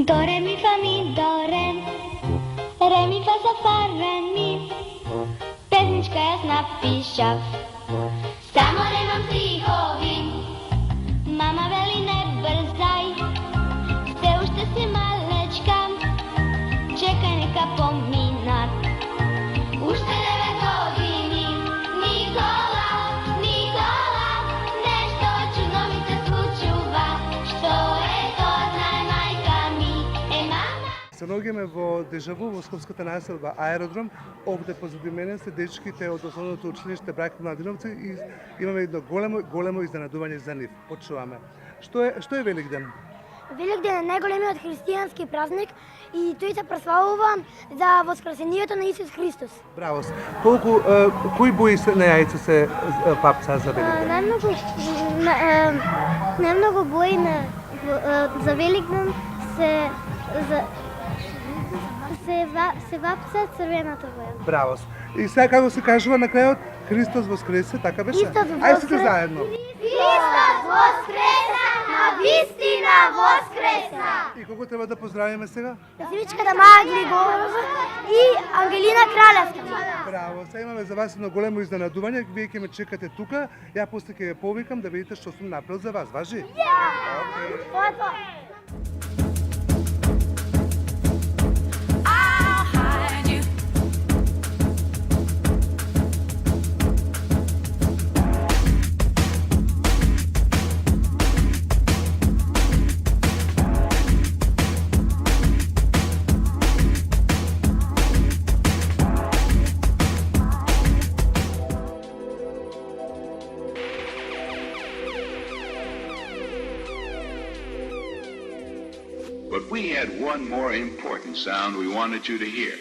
Do re mi fa mi do re mi fa za fa re mi. Pesnička jasna pišav, samo nemam stihovi. Mama veli ne brzaj, sve ušte si malečka, čekaj neka pomina. Ušte 9 godini, Nikola, Nikola, nešto čudno mi se случува, što je to znaj majka mi, mama. Се наоѓаме во Дежаву, во Скопската населба Аеродром, овде позади мене се дечките од основното училиште Брајко Младиновци и имаме едно големо изненадување за нив. Почуваме. Што е Великден? Великден е најголемиот христијански празник и тој се прославува за воскресението на Исус Христос. Браво. Кои бои на јајце се папца за Великден? Најмногу бои за Великден се вапца црвената боја. Браво. И сега како се кажува на крајот? Христос воскресе, така беше? Христос Ајде сите заедно. Христос воскреса, на вистина воскреса. И кого треба да поздравиме сега? Сивичката Маја Григорова и Ангелина Кралевска. Браво, сега имаме за вас едно големо изненадување, вие ќе ме чекате тука, ја после ќе ве повикам да видите што сум направил за вас, важи? But we had one more important sound we wanted you to hear.